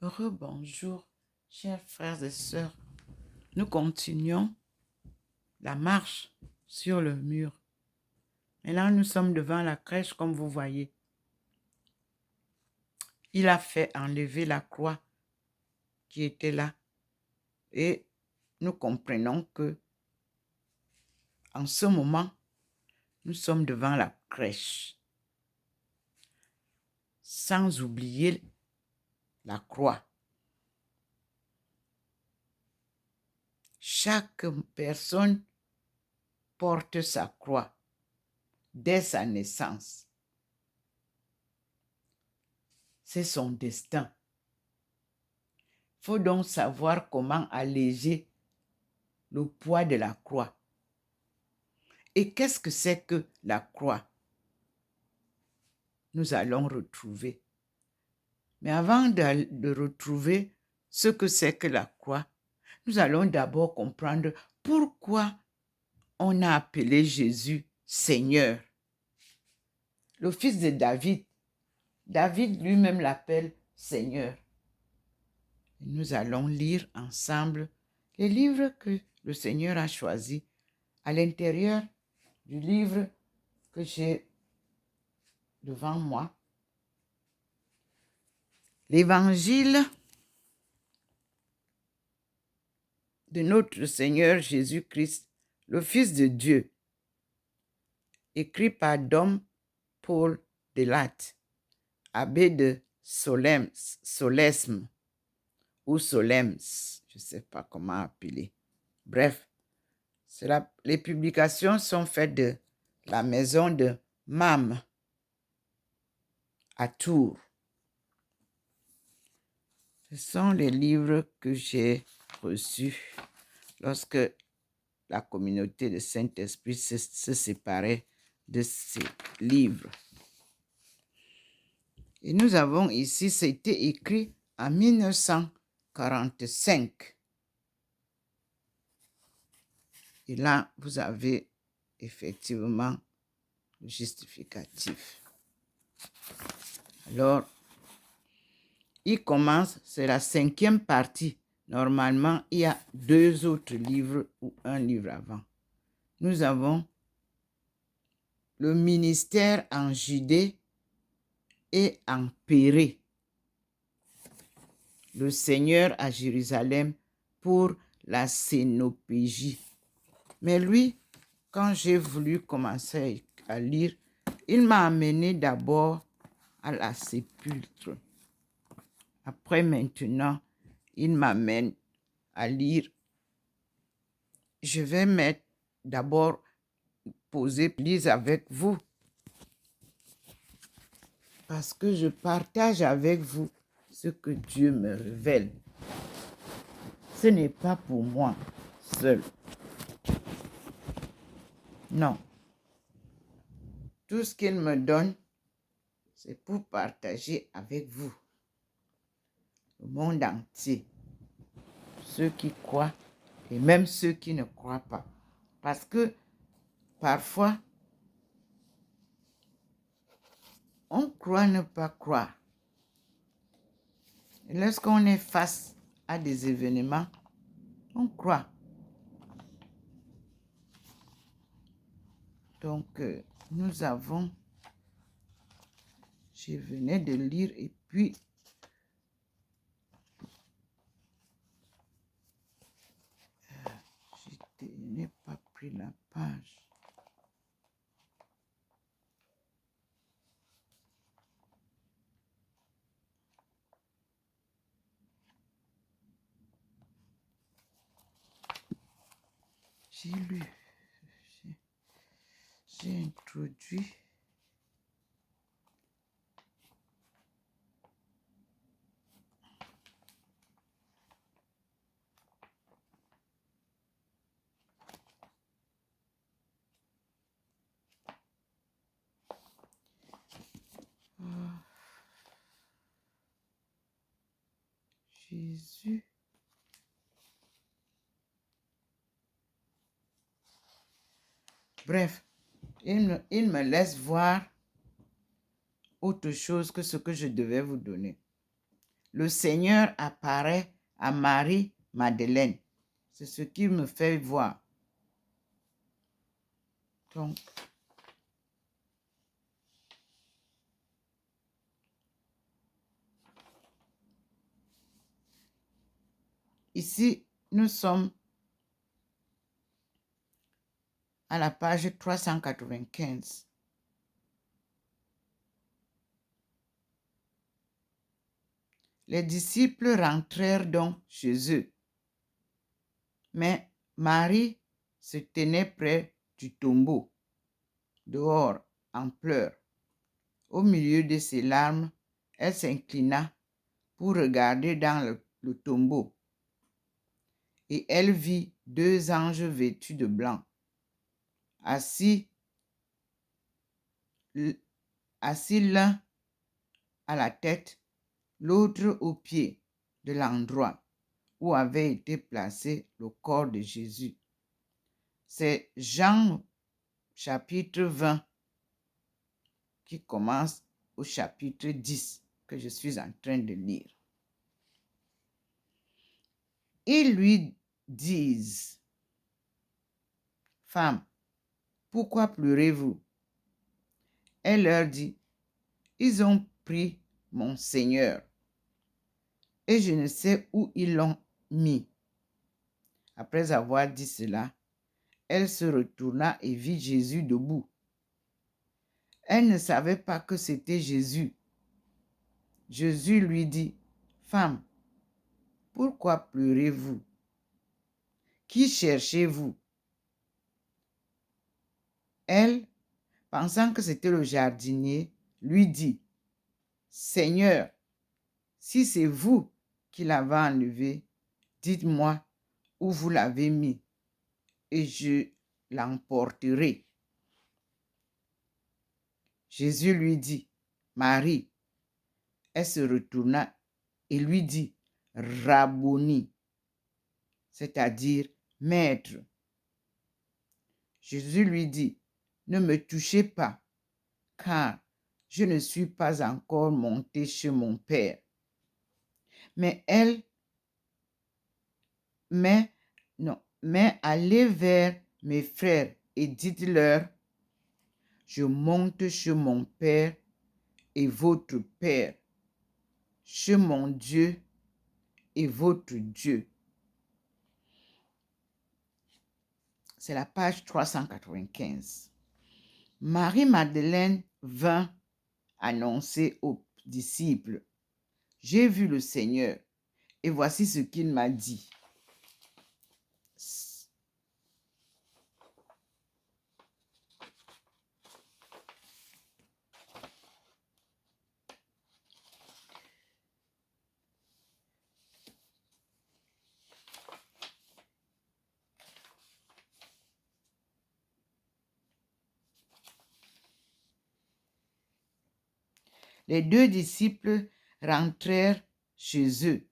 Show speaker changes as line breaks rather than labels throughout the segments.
Rebonjour, chers frères et sœurs. Nous continuons la marche sur le mur. Et là, nous sommes devant la crèche, comme vous voyez. Il a fait enlever la croix qui était là. Et nous comprenons que, en ce moment, nous sommes devant la crèche. Sans oublier la croix. Chaque personne porte sa croix dès sa naissance. C'est son destin. Il faut donc savoir comment alléger le poids de la croix. Et qu'est-ce que c'est que la croix? Nous allons retrouver. Mais avant de retrouver ce que c'est que la croix, nous allons d'abord comprendre pourquoi on a appelé Jésus Seigneur. Le fils de David, David lui-même l'appelle Seigneur. Nous allons lire ensemble les livres que le Seigneur a choisis à l'intérieur du livre que j'ai devant moi. L'évangile de notre Seigneur Jésus-Christ, le Fils de Dieu, écrit par Dom Paul Delatte, abbé de Solesme ou Solems, je ne sais pas comment appeler. Bref, les publications sont faites de la maison de Mam à Tours. Ce sont les livres que j'ai reçus lorsque la communauté de Saint-Esprit se séparait de ces livres. Et nous avons ici, c'était écrit en 1945. Et là, vous avez effectivement le justificatif. Alors, il commence, c'est la 5e partie. Normalement, il y a 2 autres livres ou un livre avant. Nous avons le ministère en Judée et en Pérée. Le Seigneur à Jérusalem pour la cénopégie. Mais lui, quand j'ai voulu commencer à lire, il m'a amené d'abord à la sépulture. Après, maintenant, il m'amène à lire. Je vais mettre d'abord, lire avec vous. Parce que je partage avec vous ce que Dieu me révèle. Ce n'est pas pour moi seul. Non. Tout ce qu'il me donne, c'est pour partager avec vous. Le monde entier. Ceux qui croient et même ceux qui ne croient pas. Parce que parfois, on croit ne pas croire. Et lorsqu'on est face à des événements, on croit. Donc, nous avons, je venais de lire et puis, je n'ai pas pris la page. J'ai lu, j'ai introduit. Jésus. Bref, il me laisse voir autre chose que ce que je devais vous donner. le Seigneur apparaît à Marie-Madeleine. C'est ce qui me fait voir. Donc, ici, nous sommes à la page 395. Les disciples rentrèrent donc chez eux. Mais Marie se tenait près du tombeau, dehors, en pleurs. Au milieu de ses larmes, elle s'inclina pour regarder dans le tombeau. Et elle vit 2 anges vêtus de blanc, assis l'un à la tête, l'autre aux pieds de l'endroit où avait été placé le corps de Jésus. C'est Jean chapitre 20 qui commence au chapitre 10 que je suis en train de lire. Ils lui disent, « Femme, pourquoi pleurez-vous? » Elle leur dit, « Ils ont pris mon Seigneur, et je ne sais où ils l'ont mis. » Après avoir dit cela, elle se retourna et vit Jésus debout. Elle ne savait pas que c'était Jésus. Jésus lui dit, « Femme, pourquoi pleurez-vous? Qui cherchez-vous? » Elle, pensant que c'était le jardinier, lui dit, « Seigneur, si c'est vous qui l'avez enlevé, dites-moi où vous l'avez mis, et je l'emporterai. » Jésus lui dit, « Marie. » Elle se retourna et lui dit, « Rabboni », c'est-à-dire « Maître. » Jésus lui dit, « Ne me touchez pas, car je ne suis pas encore monté chez mon Père. » Mais allez vers mes frères et dites-leur, je monte chez mon Père et votre Père, chez mon Dieu et votre Dieu. C'est la page 395. Marie-Madeleine vint annoncer aux disciples, « J'ai vu le Seigneur, et voici ce qu'il m'a dit. » Les 2 disciples rentrèrent chez eux,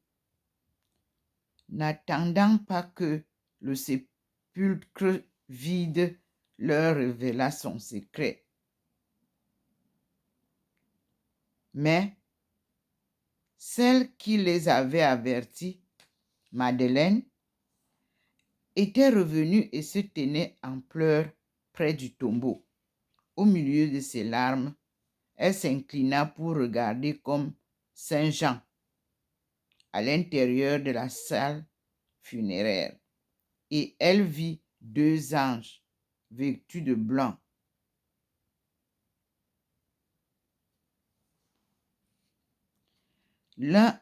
n'attendant pas que le sépulcre vide leur révélât son secret. Mais celle qui les avait avertis, Madeleine, était revenue et se tenait en pleurs près du tombeau. Au milieu de ses larmes, elle s'inclina pour regarder comme Saint Jean à l'intérieur de la salle funéraire. Et elle vit 2 anges vêtus de blanc. L'un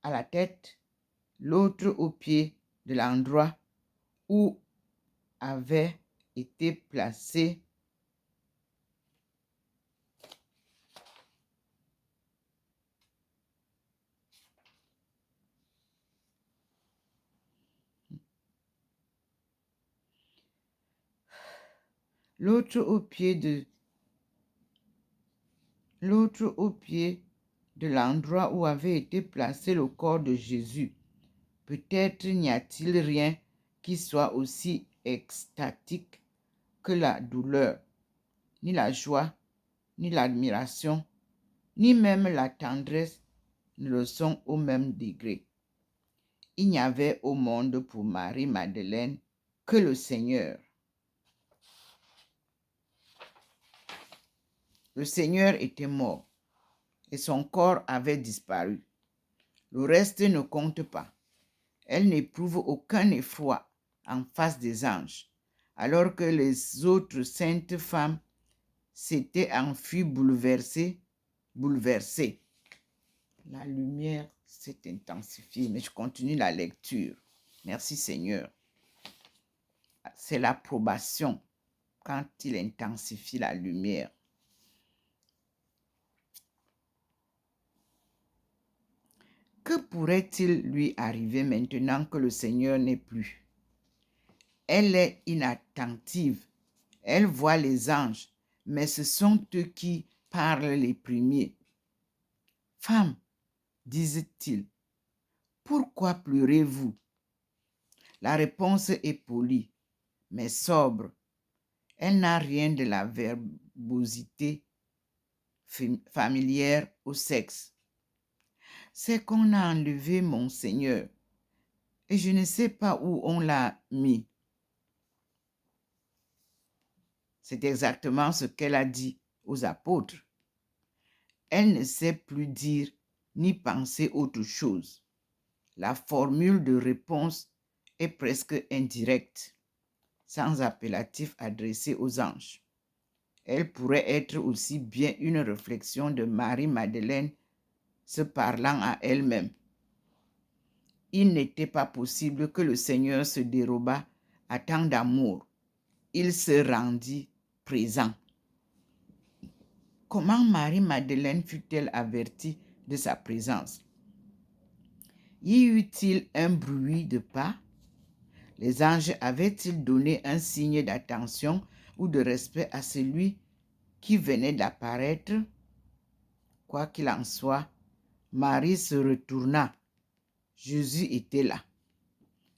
à la tête, l'autre aux pieds de l'endroit où avait été placé l'autre au pied de l'endroit où avait été placé le corps de Jésus. Peut-être n'y a-t-il rien qui soit aussi extatique que la douleur, ni la joie, ni l'admiration, ni même la tendresse ne le sont au même degré. Il n'y avait au monde pour Marie-Madeleine que le Seigneur. Le Seigneur était mort et son corps avait disparu. Le reste ne compte pas. Elle n'éprouve aucun effroi en face des anges, alors que les autres saintes femmes s'étaient enfuies bouleversées. La lumière s'est intensifiée, mais je continue la lecture. Merci Seigneur. C'est l'approbation quand il intensifie la lumière. Que pourrait-il lui arriver maintenant que le Seigneur n'est plus? Elle est inattentive. Elle voit les anges, mais ce sont eux qui parlent les premiers. Femme, disent-ils, pourquoi pleurez-vous? La réponse est polie, mais sobre. Elle n'a rien de la verbosité familière au sexe. C'est qu'on a enlevé mon Seigneur et je ne sais pas où on l'a mis. C'est exactement ce qu'elle a dit aux apôtres. Elle ne sait plus dire ni penser autre chose. La formule de réponse est presque indirecte, sans appellatif adressé aux anges. Elle pourrait être aussi bien une réflexion de Marie-Madeleine se parlant à elle-même. Il n'était pas possible que le Seigneur se dérobât à tant d'amour. Il se rendit présent. Comment Marie-Madeleine fut-elle avertie de sa présence? Y eut-il un bruit de pas? Les anges avaient-ils donné un signe d'attention ou de respect à celui qui venait d'apparaître? Quoi qu'il en soit, Marie se retourna. Jésus était là,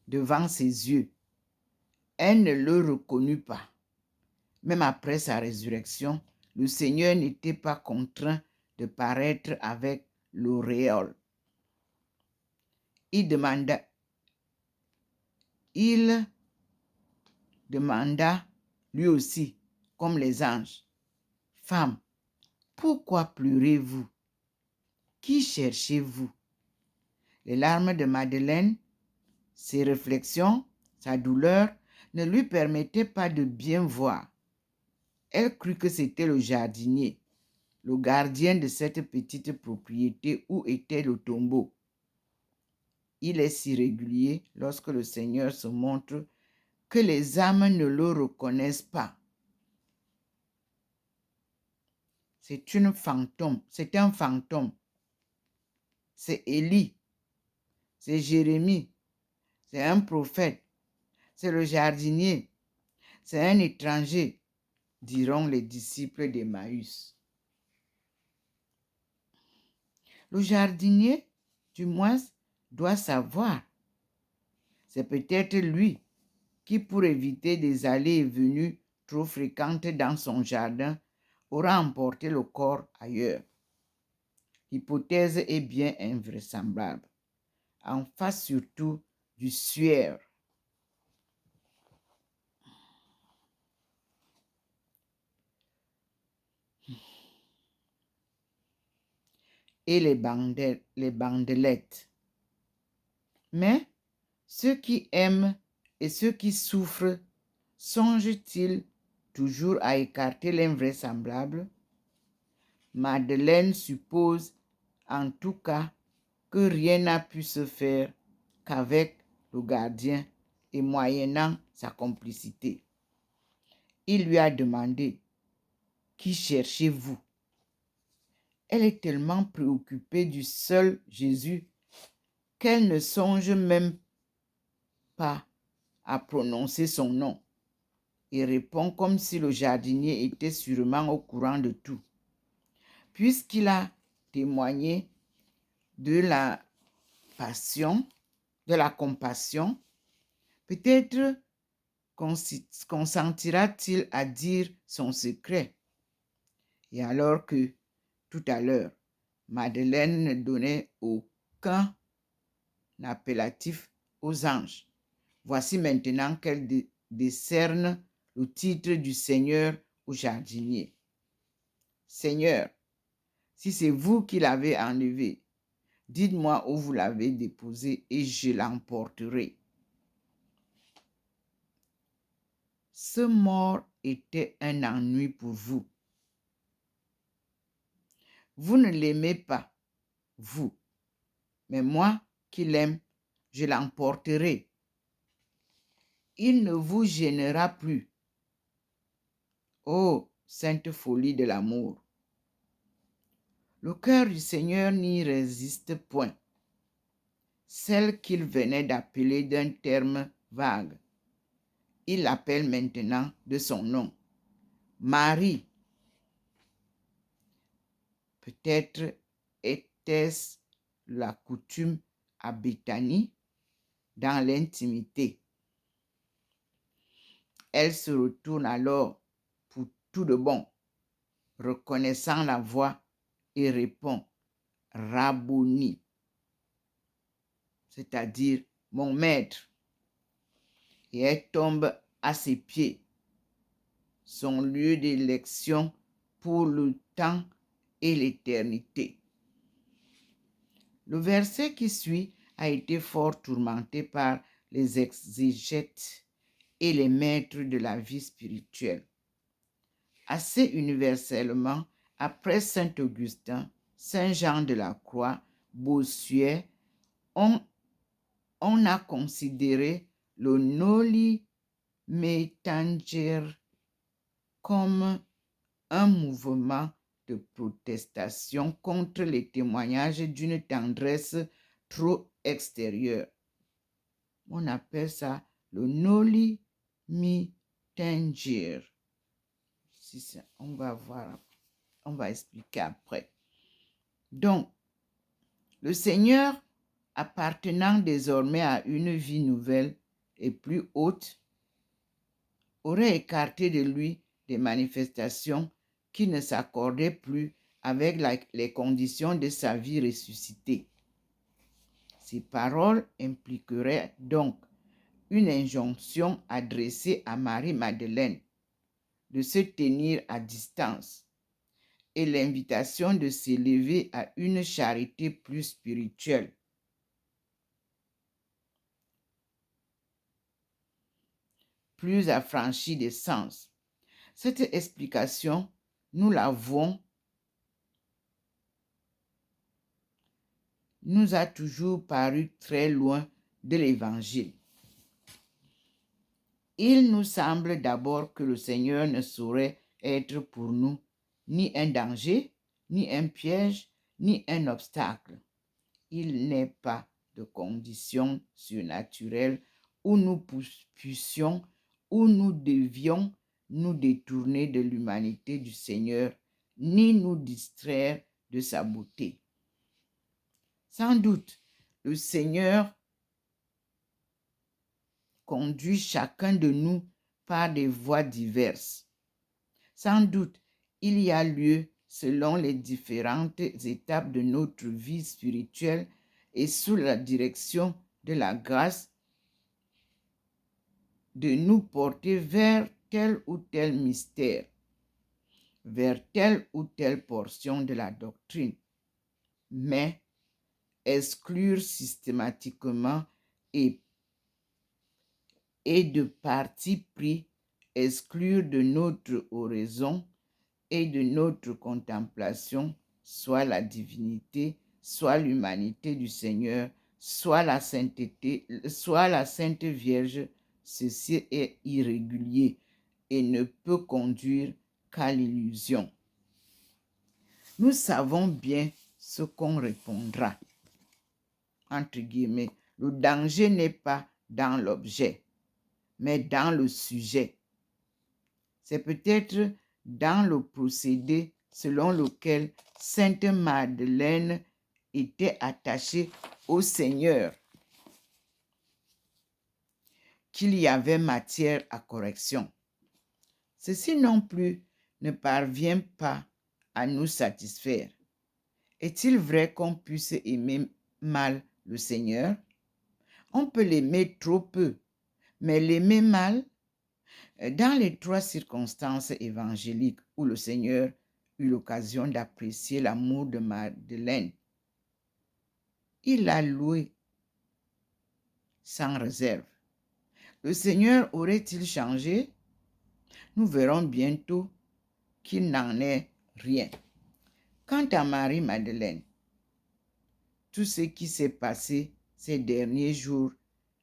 devant ses yeux. Elle ne le reconnut pas. Même après sa résurrection, le Seigneur n'était pas contraint de paraître avec l'auréole. Il demanda lui aussi, comme les anges, « Femme, pourquoi pleurez-vous? Qui cherchez-vous? » Les larmes de Madeleine, ses réflexions, sa douleur ne lui permettaient pas de bien voir. Elle crut que c'était le jardinier, le gardien de cette petite propriété où était le tombeau. Il est si régulier lorsque le Seigneur se montre que les âmes ne le reconnaissent pas. C'est un fantôme. C'est Élie. C'est Jérémie. C'est un prophète. C'est le jardinier. C'est un étranger, diront les disciples d'Emmaüs. Le jardinier, du moins, doit savoir. C'est peut-être lui qui, pour éviter des allées et venues trop fréquentes dans son jardin, aura emporté le corps ailleurs. L'hypothèse est bien invraisemblable, en face surtout du suaire. Et les bandelettes. Mais ceux qui aiment et ceux qui souffrent, songent-ils toujours à écarter l'invraisemblable? Madeleine suppose en tout cas que rien n'a pu se faire qu'avec le gardien et moyennant sa complicité. Il lui a demandé « Qui cherchez-vous » Elle est tellement préoccupée du seul Jésus qu'elle ne songe même pas à prononcer son nom et répond comme si le jardinier était sûrement au courant de tout. Puisqu'il a témoigné de la passion, de la compassion, peut-être consentira-t-il à dire son secret. Et alors que, tout à l'heure, Madeleine ne donnait aucun appellatif aux anges. Voici maintenant qu'elle décerne le titre du Seigneur au jardinier. Seigneur, si c'est vous qui l'avez enlevé, dites-moi où vous l'avez déposé et je l'emporterai. Ce mort était un ennui pour vous. Vous ne l'aimez pas, vous, mais moi qui l'aime, je l'emporterai. Il ne vous gênera plus. Ô sainte folie de l'amour! Le cœur du Seigneur n'y résiste point. Celle qu'il venait d'appeler d'un terme vague, il l'appelle maintenant de son nom. Marie. Peut-être était-ce la coutume à Béthanie, dans l'intimité. Elle se retourne alors pour tout de bon, reconnaissant la voix et répond Rabboni, c'est-à-dire mon maître, et elle tombe à ses pieds, son lieu d'élection pour le temps et l'éternité. Le verset qui suit a été fort tourmenté par les exégètes et les maîtres de la vie spirituelle. Assez universellement, après saint Augustin, saint Jean de la Croix, Bossuet, on a considéré le noli me tangere comme un mouvement de protestation contre les témoignages d'une tendresse trop extérieure. On appelle ça le noli me tangere. On va voir, on va expliquer après. Donc, le Seigneur, appartenant désormais à une vie nouvelle et plus haute, aurait écarté de lui des manifestations qui ne s'accordaient plus avec les conditions de sa vie ressuscitée. Ces paroles impliqueraient donc une injonction adressée à Marie-Madeleine de se tenir à distance et l'invitation de s'élever à une charité plus spirituelle. Plus affranchie des sens. Cette explication, nous l'avons, nous a toujours paru très loin de l'Évangile. Il nous semble d'abord que le Seigneur ne saurait être pour nous ni un danger, ni un piège, ni un obstacle. Il n'est pas de condition surnaturelle où nous puissions, où nous devions nous détourner de l'humanité du Seigneur, ni nous distraire de sa beauté. Sans doute, le Seigneur conduit chacun de nous par des voies diverses. Sans doute, il y a lieu, selon les différentes étapes de notre vie spirituelle et sous la direction de la grâce, de nous porter vers tel ou tel mystère, vers telle ou telle portion de la doctrine, mais exclure systématiquement et de parti pris, exclure de notre oraison et de notre contemplation soit la divinité, soit l'humanité du Seigneur, soit la sainteté, soit la Sainte Vierge. Ceci est irrégulier et ne peut conduire qu'à l'illusion. Nous savons bien ce qu'on répondra. Entre guillemets, le danger n'est pas dans l'objet, mais dans le sujet. C'est peut-être dans le procédé selon lequel Sainte Madeleine était attachée au Seigneur qu'il y avait matière à correction. Ceci non plus ne parvient pas à nous satisfaire. Est-il vrai qu'on puisse aimer mal le Seigneur? On peut l'aimer trop peu, mais l'aimer mal, dans les 3 circonstances évangéliques où le Seigneur eut l'occasion d'apprécier l'amour de Madeleine, il l'a loué sans réserve. Le Seigneur aurait-il changé? Nous verrons bientôt qu'il n'en est rien. Quant à Marie-Madeleine, tout ce qui s'est passé ces derniers jours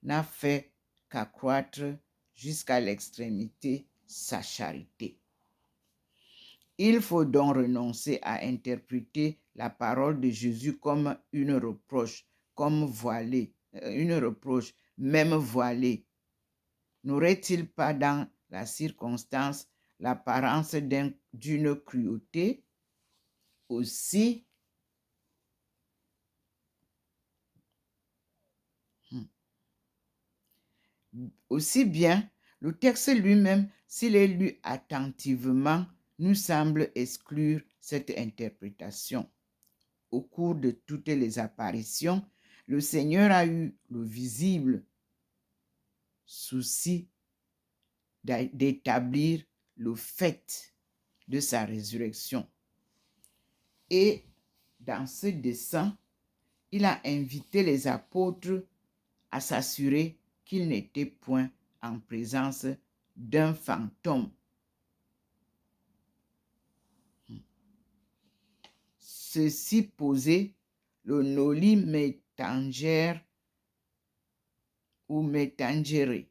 n'a fait qu'accroître jusqu'à l'extrémité sa charité. Il faut donc renoncer à interpréter la parole de Jésus comme une reproche, même voilée. N'aurait-il pas dans la circonstance l'apparence d'une cruauté? Aussi bien, le texte lui-même, s'il est lu attentivement, nous semble exclure cette interprétation. Au cours de toutes les apparitions, le Seigneur a eu le visible souci d'établir le fait de sa résurrection. Et dans ce dessein, il a invité les apôtres à s'assurer qu'ils n'étaient point en présence d'un fantôme. Ceci posé, le noli me tangere ou me tangere,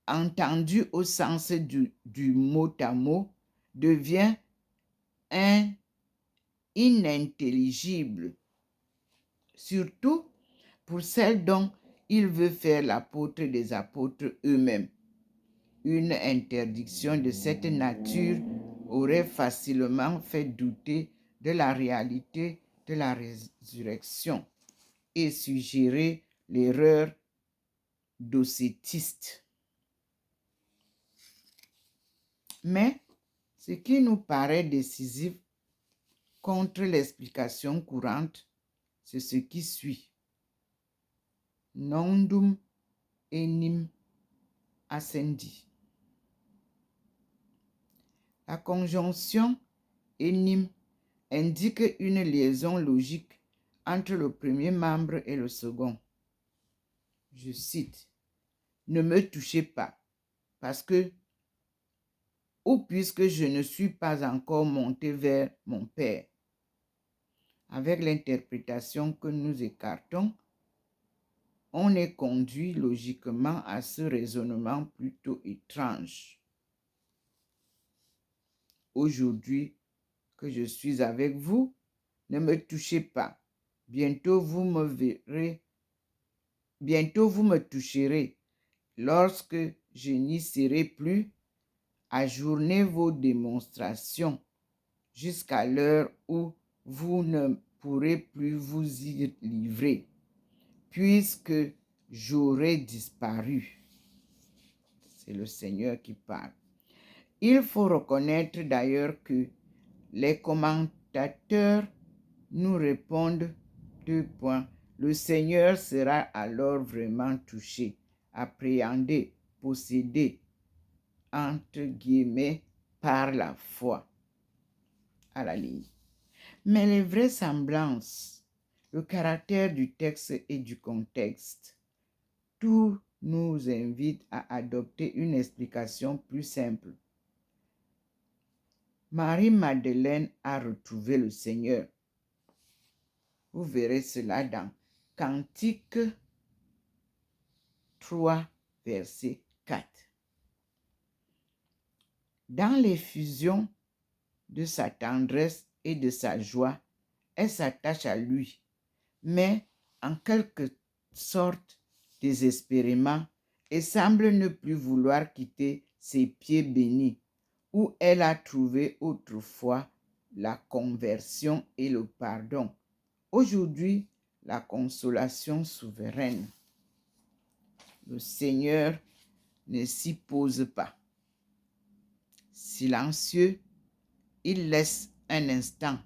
entendu au sens du mot à mot, devient inintelligible, surtout pour celles dont il veut faire l'apôtre des apôtres eux-mêmes. Une interdiction de cette nature aurait facilement fait douter de la réalité de la résurrection et suggéré l'erreur docétiste. Mais ce qui nous paraît décisif contre l'explication courante, c'est ce qui suit. Nondum enim ascendi. La conjonction enim indique une liaison logique entre le premier membre et le second. Je cite, « Ne me touchez pas, parce que, ou puisque je ne suis pas encore monté vers mon Père. » Avec l'interprétation que nous écartons, on est conduit logiquement à ce raisonnement plutôt étrange. Aujourd'hui que je suis avec vous, ne me touchez pas. Bientôt vous me toucherez. Lorsque je n'y serai plus, ajournez vos démonstrations jusqu'à l'heure où vous ne pourrez plus vous y livrer, puisque j'aurai disparu. C'est le Seigneur qui parle. Il faut reconnaître d'ailleurs que les commentateurs nous répondent 2 points. Le Seigneur sera alors vraiment touché, appréhendé, possédé, entre guillemets, par la foi. À la ligne. Mais les vraisemblances, le caractère du texte et du contexte, tout nous invite à adopter une explication plus simple. Marie-Madeleine a retrouvé le Seigneur. Vous verrez cela dans Cantique 3, verset 4. Dans l'effusion de sa tendresse et de sa joie, elle s'attache à lui, mais en quelque sorte désespérément, et semble ne plus vouloir quitter ses pieds bénis, où elle a trouvé autrefois la conversion et le pardon. Aujourd'hui, la consolation souveraine. Le Seigneur ne s'y pose pas. Silencieux, il laisse un instant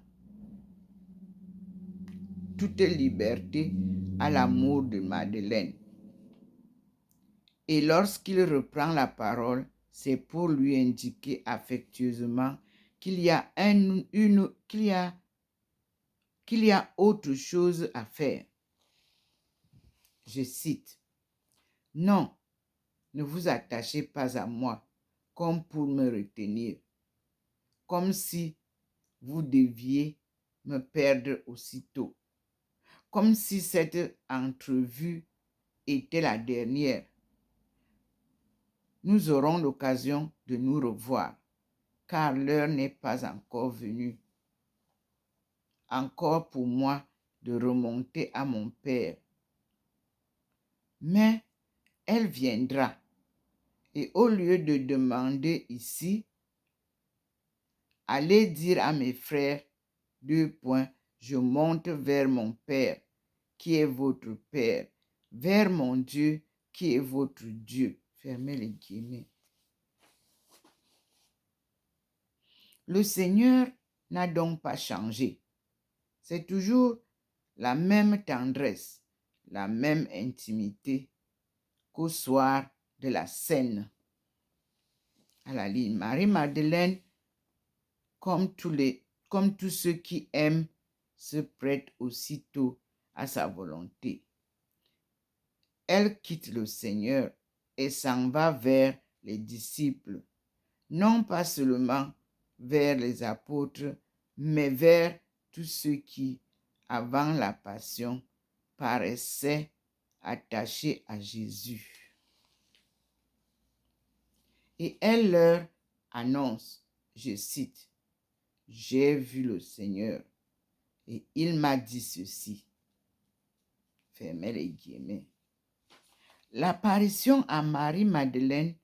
toute liberté à l'amour de Madeleine. Et lorsqu'il reprend la parole, c'est pour lui indiquer affectueusement qu'il y a autre chose à faire. Je cite, « Non, ne vous attachez pas à moi comme pour me retenir, comme si vous deviez me perdre aussitôt, comme si cette entrevue était la dernière. Nous aurons l'occasion de nous revoir, car l'heure n'est pas encore venue. Encore pour moi de remonter à mon Père. Mais elle viendra, et au lieu de demander ici, allez dire à mes frères, je monte vers mon Père, qui est votre Père, vers mon Dieu, qui est votre Dieu. Fermez les guillemets. Le Seigneur n'a donc pas changé. C'est toujours la même tendresse, la même intimité qu'au soir de la scène. À la ligne, Marie-Madeleine, comme tous ceux qui aiment, se prête aussitôt à sa volonté. Elle quitte le Seigneur et s'en va vers les disciples, non pas seulement vers les apôtres, mais vers tous ceux qui, avant la passion, paraissaient attachés à Jésus. Et elle leur annonce, je cite, « J'ai vu le Seigneur et il m'a dit ceci. » Fermez les guillemets. L'apparition à Marie-Madeleine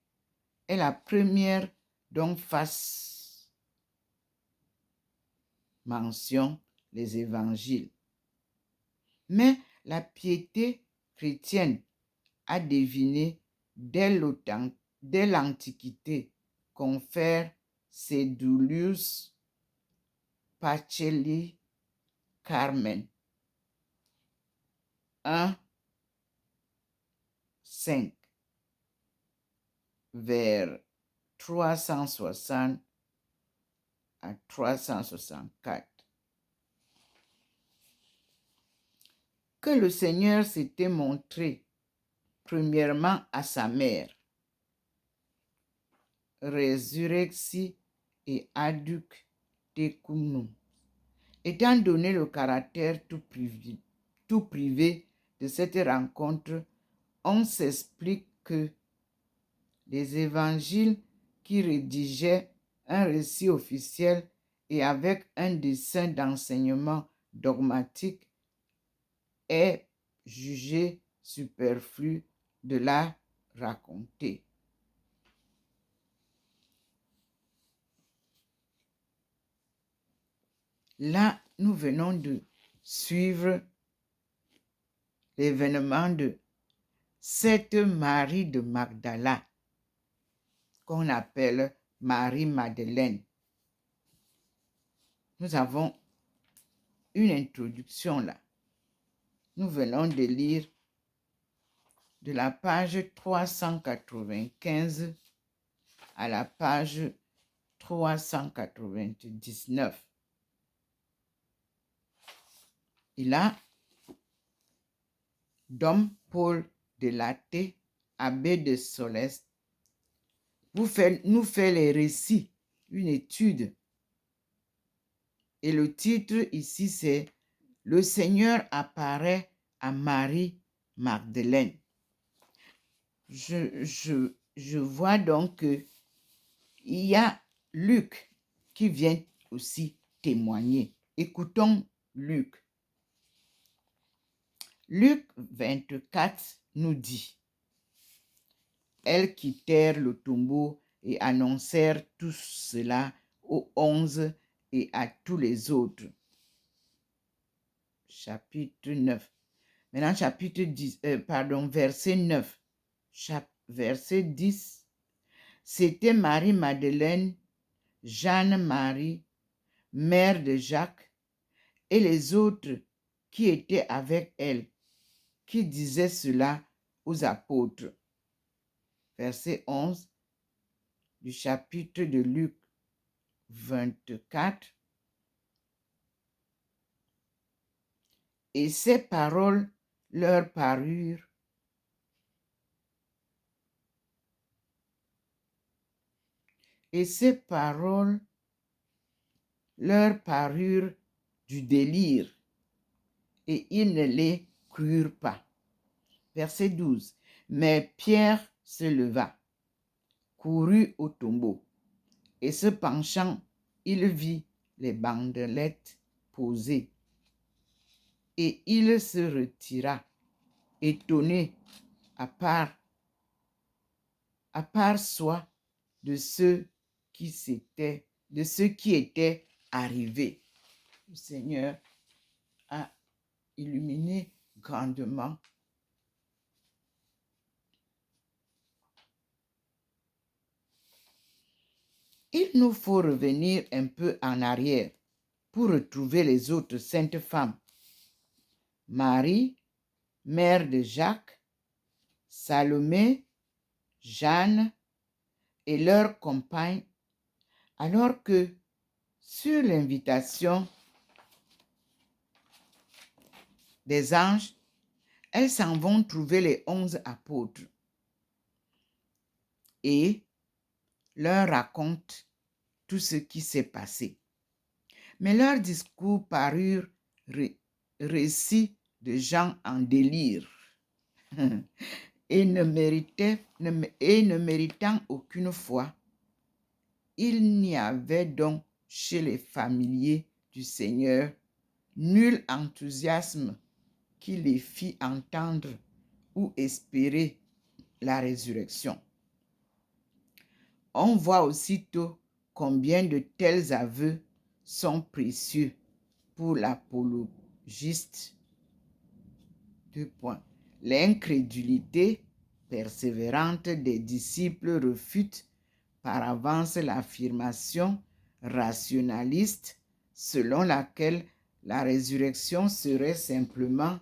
est la première dont fassent mention les évangiles. Mais la piété chrétienne a deviné dès l'Antiquité confère Sedulius Pacelli Carmen 1, 5 vers 360 à 364 que le Seigneur s'était montré premièrement à sa mère, Resurrexi et Aduc Tecumnum. Étant donné le caractère tout privé de cette rencontre, on s'explique que les évangiles qui rédigeaient un récit officiel et avec un dessein d'enseignement dogmatique est jugé superflu de la raconter. Là, nous venons de suivre l'événement de cette Marie de Magdala, qu'on appelle Marie-Madeleine. Nous avons une introduction là. Nous venons de lire de la page 395 à la page 399. Et là, Dom Paul de Latte, abbé de Soleste, nous fait les récits, une étude. Et le titre ici, c'est « Le Seigneur apparaît à Marie-Madeleine ». Je vois donc qu'il y a Luc qui vient aussi témoigner. Écoutons Luc. Luc 24 nous dit, « Elles quittèrent le tombeau et annoncèrent tout cela aux 11 et à tous les autres. » Chapitre 9. Maintenant, verset 9. Verset 10. C'était Marie-Madeleine, Jeanne-Marie, mère de Jacques, et les autres qui étaient avec elle, qui disaient cela aux apôtres. Verset 11 du chapitre de Luc 24. Et ces paroles leur parurent du délire, et ils ne les crurent pas. Verset 12. Mais Pierre se leva, courut au tombeau, et se penchant, il vit les bandelettes posées, et il se retira, étonné à part soi de ce qui était arrivé. Le Seigneur a illuminé grandement. Il nous faut revenir un peu en arrière pour retrouver les autres saintes femmes. Marie, mère de Jacques, Salomé, Jeanne et leurs compagnes, alors que sur l'invitation des anges, elles s'en vont trouver les 11 apôtres et leur racontent tout ce qui s'est passé. Mais leurs discours parurent récits de gens en délire et ne méritant aucune foi. Il n'y avait donc chez les familiers du Seigneur nul enthousiasme qui les fit entendre ou espérer la résurrection. On voit aussitôt combien de tels aveux sont précieux pour l'apologiste. L'incrédulité persévérante des disciples refute par avance l'affirmation rationaliste selon laquelle la résurrection serait simplement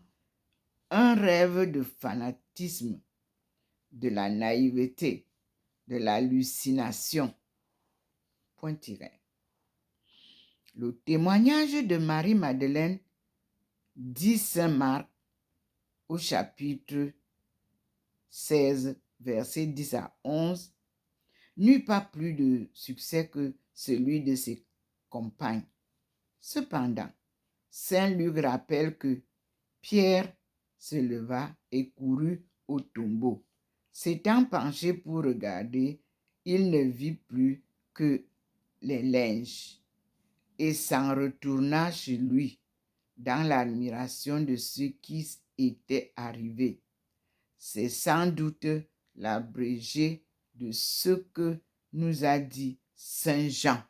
un rêve de fanatisme, de la naïveté, de l'hallucination. Le témoignage de Marie-Madeleine dit Saint Marc au chapitre 16, versets 10 à 11, n'eut pas plus de succès que celui de ses compagnes. Cependant, Saint Luc rappelle que Pierre se leva et courut au tombeau. S'étant penché pour regarder, il ne vit plus que les linges et s'en retourna chez lui dans l'admiration de ce qui était arrivé. C'est sans doute l'abrégé de ce que nous a dit Saint Jean.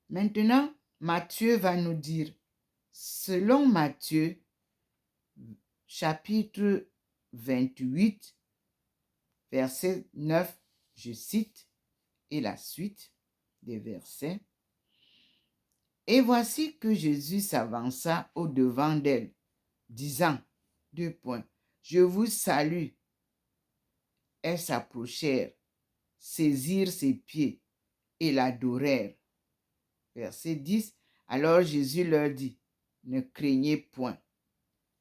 Maintenant, Matthieu va nous dire, selon Matthieu, chapitre 28, verset 9, je cite, et la suite des versets. Et voici que Jésus s'avança au-devant d'elle, disant, je vous salue. Elles s'approchèrent, saisirent ses pieds et l'adorèrent. Verset 10, alors Jésus leur dit, ne craignez point,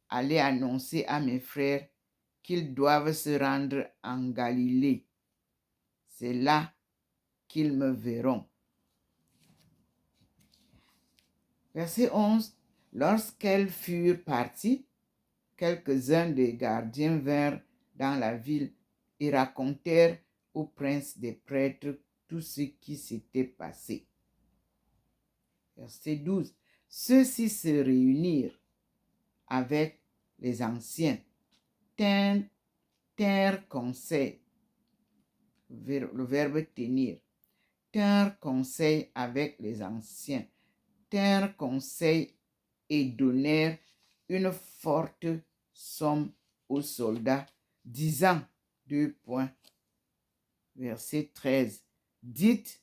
allez annoncer à mes frères qu'ils doivent se rendre en Galilée. C'est là qu'ils me verront. Verset 11, lorsqu'elles furent parties, quelques-uns des gardiens vinrent dans la ville et racontèrent au prince des prêtres tout ce qui s'était passé. Verset 12, ceux-ci se réunirent avec les anciens, tinrent conseil, le verbe tenir, tinrent conseil avec les anciens, tinrent conseil et donnèrent une forte somme aux soldats, disant, Deux points. Verset 13. Dites,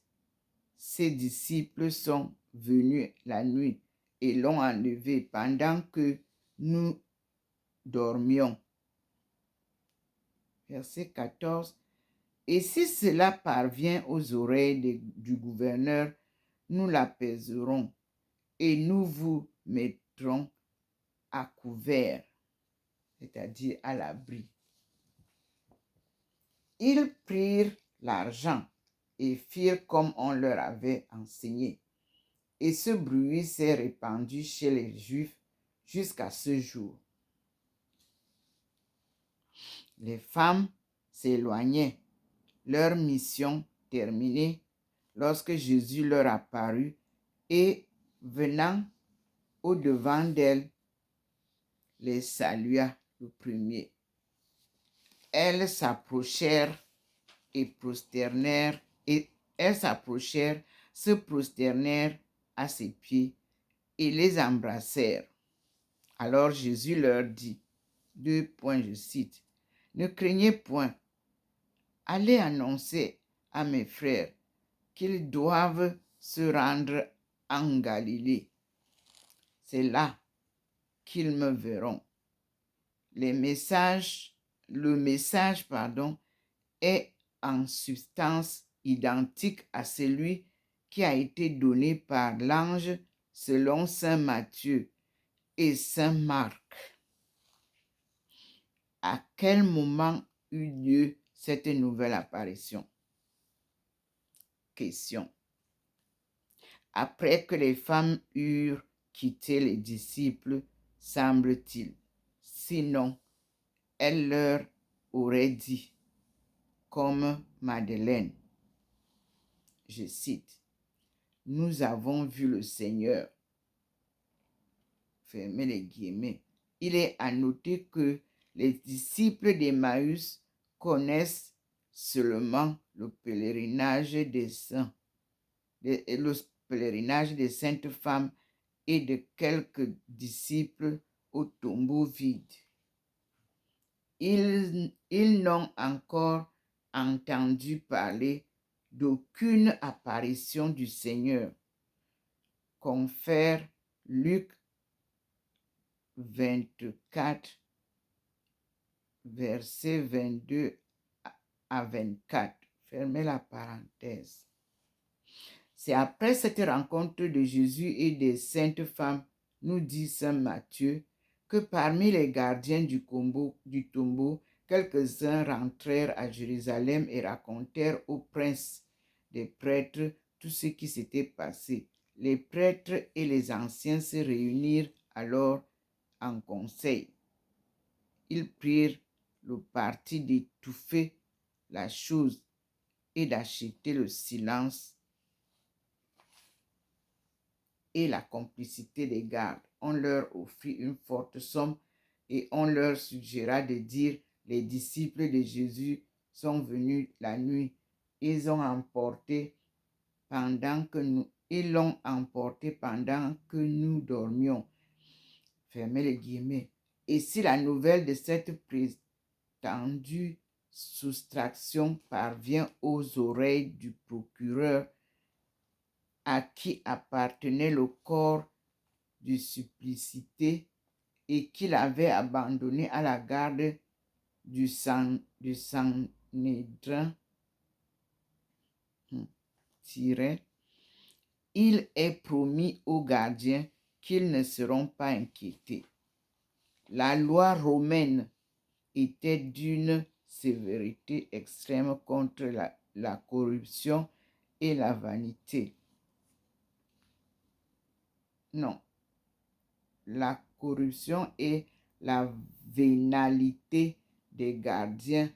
ses disciples sont venus la nuit et l'ont enlevé pendant que nous dormions. Verset 14. Et si cela parvient aux oreilles du gouverneur, nous l'apaiserons et nous vous mettrons à couvert, c'est-à-dire à l'abri. Ils prirent l'argent et firent comme on leur avait enseigné. Et ce bruit s'est répandu chez les Juifs jusqu'à ce jour. Les femmes s'éloignaient, leur mission terminée, lorsque Jésus leur apparut et, venant au-devant d'elles, les salua le premier. Elles s'approchèrent se prosternèrent à ses pieds et les embrassèrent. Alors Jésus leur dit, deux points, je cite, « Ne craignez point, allez annoncer à mes frères qu'ils doivent se rendre en Galilée. C'est là qu'ils me verront. » Le message, est en substance identique à celui qui a été donné par l'ange selon saint Matthieu et saint Marc. À quel moment eut lieu cette nouvelle apparition? Question. Après que les femmes eurent quitté les disciples, semble-t-il. Sinon, elles leur auraient dit, comme Madeleine, je cite, « Nous avons vu le Seigneur. » Fermez les guillemets. Il est à noter que les disciples d'Emmaüs connaissent seulement le pèlerinage des saints, le pèlerinage des saintes femmes et de quelques disciples au tombeau vide. Ils n'ont encore entendu parler d'aucune apparition du Seigneur. Confère Luc 24, versets 22 à 24. Fermez la parenthèse. C'est après cette rencontre de Jésus et des saintes femmes, nous dit saint Matthieu, que parmi les gardiens du tombeau, quelques-uns rentrèrent à Jérusalem et racontèrent aux princes des prêtres tout ce qui s'était passé. Les prêtres et les anciens se réunirent alors en conseil. Ils prirent le parti d'étouffer la chose et d'acheter le silence et la complicité des gardes. On leur offrit une forte somme et on leur suggéra de dire, les disciples de Jésus sont venus la nuit. Ils l'ont emporté pendant que nous dormions. Fermez les guillemets. Et si la nouvelle de cette prétendue soustraction parvient aux oreilles du procureur à qui appartenait le corps du supplicité et qu'il avait abandonné à la garde du Sanhédrin, il est promis aux gardiens qu'ils ne seront pas inquiétés. La loi romaine était d'une sévérité extrême contre la corruption et la vanité. Non, la corruption et la vénalité des gardiens.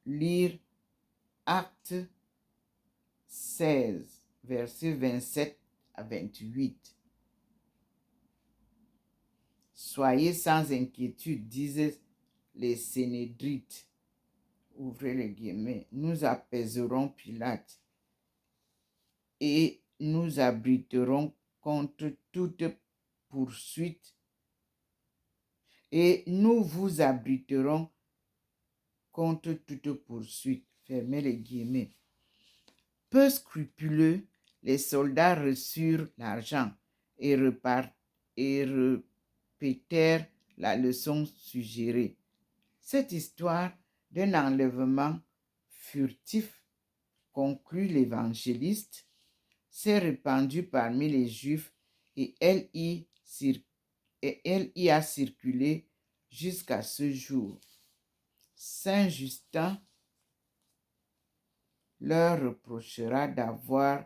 Lire Acte 16, versets 27 à 28. Soyez sans inquiétude, disaient les Sénédrites. Ouvrez les guillemets. Nous apaiserons Pilate et nous abriterons contre toute poursuite et nous vous abriterons contre toute poursuite. Fermez les guillemets. Peu scrupuleux, les soldats reçurent l'argent et répétèrent la leçon suggérée. Cette histoire d'un enlèvement furtif, conclut l'évangéliste, s'est répandue parmi les Juifs et elle y a circulé jusqu'à ce jour. Saint Justin leur reprochera d'avoir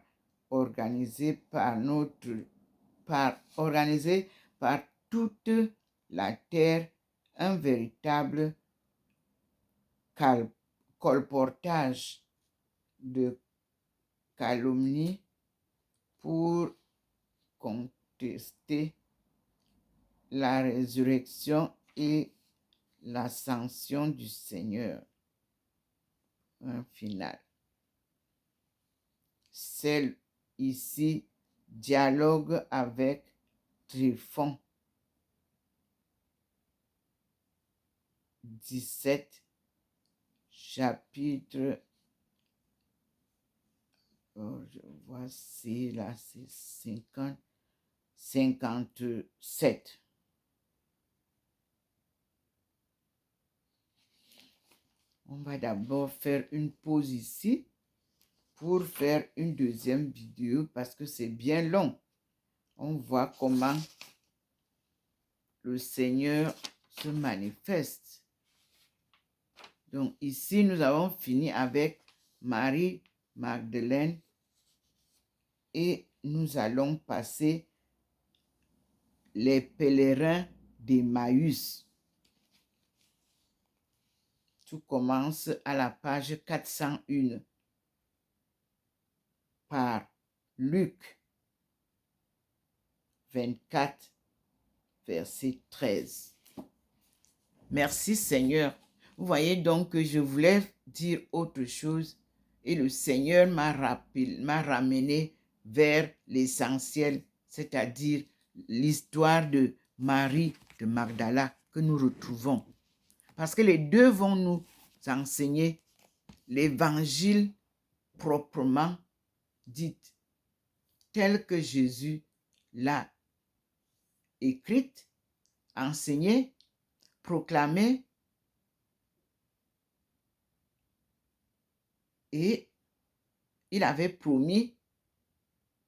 organisé par toute la terre un véritable colportage de calomnie pour contester la résurrection et l'ascension du Seigneur. Un final. Celle ici dialogue avec Tryphon. 17, chapitre, je vois c'est là, c'est 57. On va d'abord faire une pause ici pour faire une deuxième vidéo parce que c'est bien long. On voit comment le Seigneur se manifeste. Donc ici, nous avons fini avec Marie-Magdeleine et nous allons passer les pèlerins d'Emmaüs. Tout commence à la page 401 par Luc 24, verset 13. Merci Seigneur. Vous voyez donc que je voulais dire autre chose et le Seigneur m'a ramené vers l'essentiel, c'est-à-dire l'histoire de Marie de Magdala que nous retrouvons. Parce que les deux vont nous enseigner l'évangile proprement dit, tel que Jésus l'a écrite, enseigné, proclamé, et il avait promis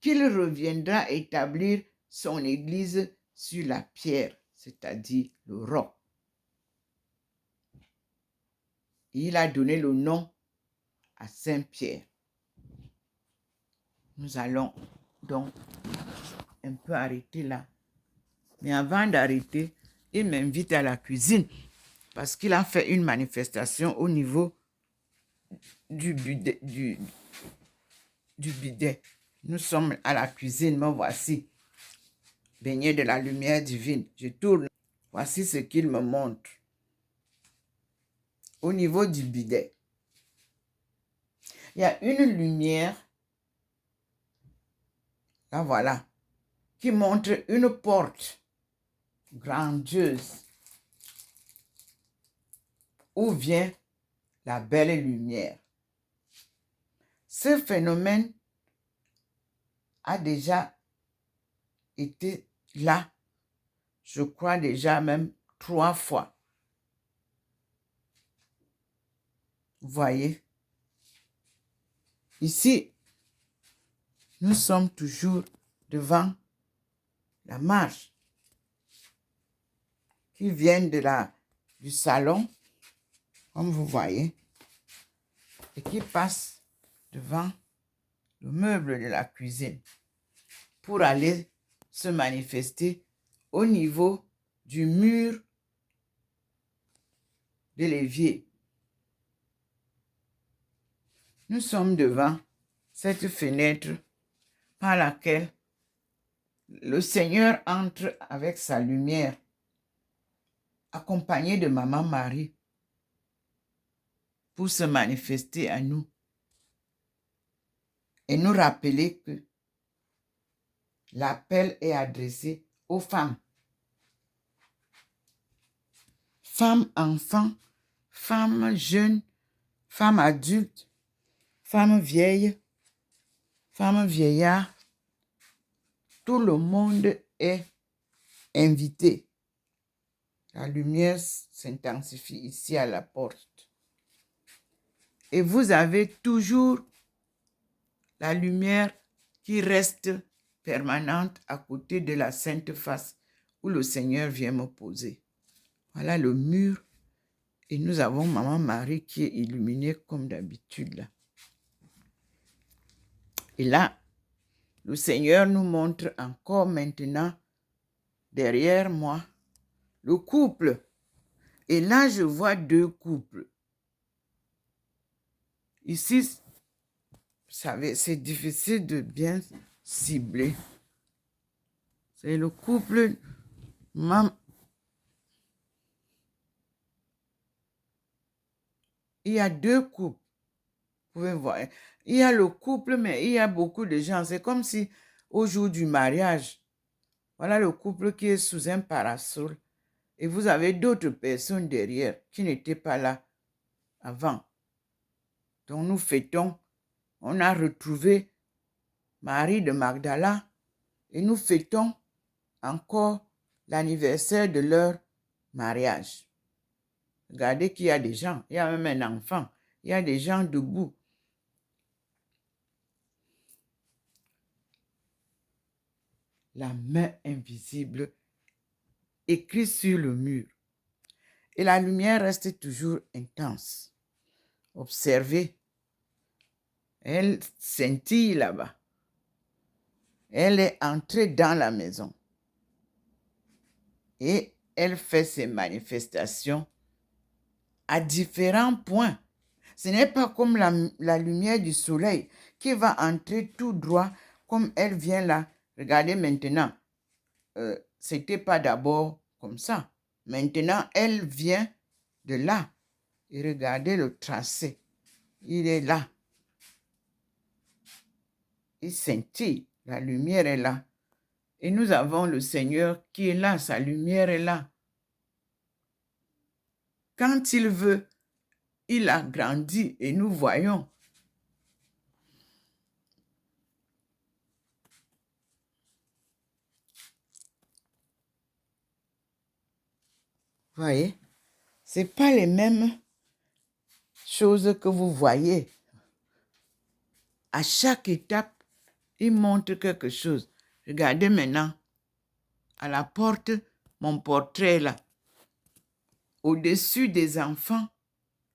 qu'il reviendra établir son église sur la pierre, c'est-à-dire le roc. Il a donné le nom à Saint-Pierre. Nous allons donc un peu arrêter là. Mais avant d'arrêter, il m'invite à la cuisine parce qu'il a fait une manifestation au niveau du bidet. Nous sommes à la cuisine, me voici, baigné de la lumière divine. Je tourne, voici ce qu'il me montre. Au niveau du bidet, il y a une lumière, là voilà, qui montre une porte grandiose où vient la belle lumière. Ce phénomène a déjà été là, je crois déjà même 3 fois. Vous voyez? Ici, nous sommes toujours devant la marche qui vient du salon, comme vous voyez, et qui passe devant le meuble de la cuisine pour aller se manifester au niveau du mur de l'évier. Nous sommes devant cette fenêtre par laquelle le Seigneur entre avec sa lumière, accompagné de Maman Marie, pour se manifester à nous et nous rappeler que l'appel est adressé aux femmes. Femmes, enfants, femmes jeunes, femmes adultes, femmes vieilles, femmes vieillards, tout le monde est invité. La lumière s'intensifie ici à la porte. Et vous avez toujours la lumière qui reste permanente à côté de la Sainte Face où le Seigneur vient me poser. Voilà le mur. Et nous avons Maman Marie qui est illuminée comme d'habitude là. Et là, le Seigneur nous montre encore maintenant, derrière moi, le couple. Et là, je vois deux couples. Ici, vous savez, c'est difficile de bien cibler. C'est le couple Il y a deux couples. Vous pouvez voir. Il y a le couple, mais il y a beaucoup de gens. C'est comme si au jour du mariage, voilà le couple qui est sous un parasol. Et vous avez d'autres personnes derrière qui n'étaient pas là avant. Donc nous fêtons. On a retrouvé Marie de Magdala et nous fêtons encore l'anniversaire de leur mariage. Regardez qu'il y a des gens. Il y a même un enfant. Il y a des gens debout. La main invisible écrit sur le mur. Et la lumière reste toujours intense. Observez. Elle scintille là-bas. Elle est entrée dans la maison. Et elle fait ses manifestations à différents points. Ce n'est pas comme la lumière du soleil qui va entrer tout droit comme elle vient là. Regardez maintenant. C'était pas d'abord comme ça. Maintenant, elle vient de là. Et regardez le tracé. Il est là. Il scintille. La lumière est là. Et nous avons le Seigneur qui est là. Sa lumière est là. Quand il veut, il agrandit et nous voyons. Voyez, ce n'est pas les mêmes choses que vous voyez. À chaque étape, il montre quelque chose. Regardez maintenant, à la porte, mon portrait là. Au-dessus des enfants,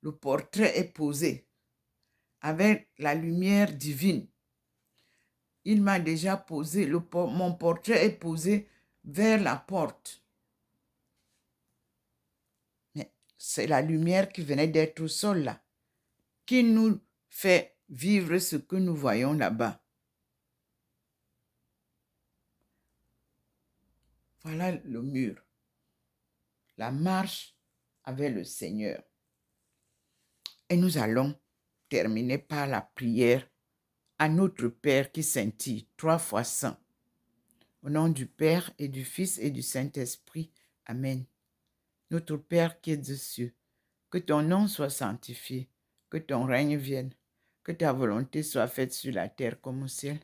le portrait est posé avec la lumière divine. Il m'a déjà posé, mon portrait est posé vers la porte. Mais c'est la lumière qui venait d'être au sol là, qui nous fait vivre ce que nous voyons là-bas. Voilà le mur. La marche avec le Seigneur. Et nous allons terminer par la prière à notre Père qui scintille 3 fois saint. Au nom du Père et du Fils et du Saint-Esprit. Amen. Notre Père qui es des cieux, que ton nom soit sanctifié, que ton règne vienne, que ta volonté soit faite sur la terre comme au ciel.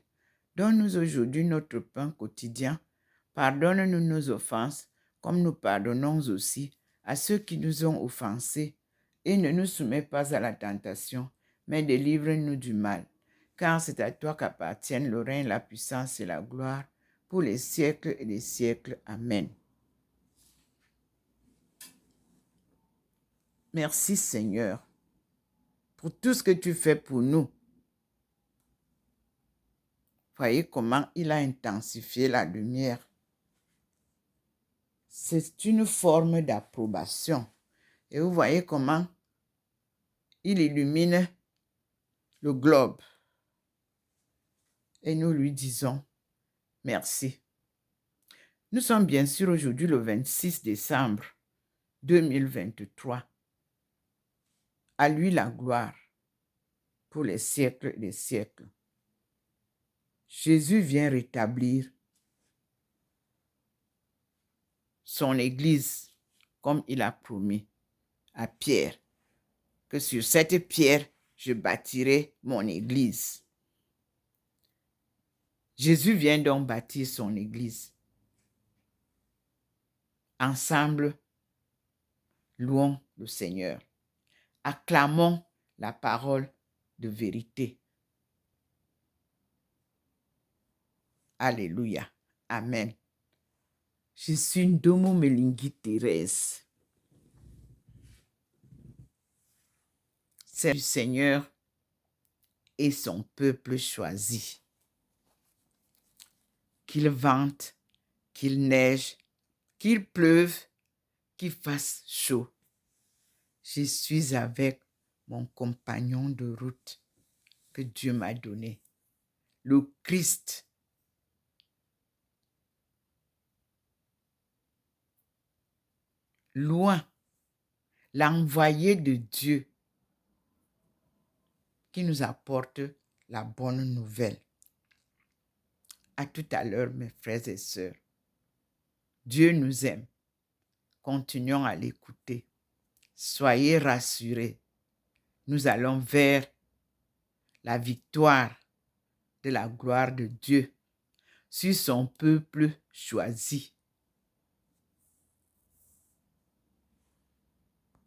Donne-nous aujourd'hui notre pain quotidien. Pardonne-nous nos offenses, comme nous pardonnons aussi à ceux qui nous ont offensés. Et ne nous soumets pas à la tentation, mais délivre-nous du mal. Car c'est à toi qu'appartiennent le règne, la puissance et la gloire, pour les siècles et les siècles. Amen. Merci Seigneur, pour tout ce que tu fais pour nous. Voyez comment il a intensifié la lumière. C'est une forme d'approbation. Et vous voyez comment il illumine le globe. Et nous lui disons merci. Nous sommes bien sûr aujourd'hui le 26 décembre 2023. À lui la gloire pour les siècles et les siècles. Jésus vient rétablir son Église comme il a promis à Pierre. que sur cette pierre, je bâtirai mon église. Jésus vient donc bâtir son église. Ensemble, louons le Seigneur. Acclamons la parole de vérité. Alléluia. Amen. Je suis Ndomo Melingi Thérèse. C'est du Seigneur et son peuple choisi. Qu'il vente, qu'il neige, qu'il pleuve, qu'il fasse chaud. Je suis avec mon compagnon de route que Dieu m'a donné, le Christ. Loin, l'envoyé de Dieu qui nous apporte la bonne nouvelle. À tout à l'heure, mes frères et sœurs. Dieu nous aime. Continuons à l'écouter. Soyez rassurés. Nous allons vers la victoire de la gloire de Dieu sur son peuple choisi.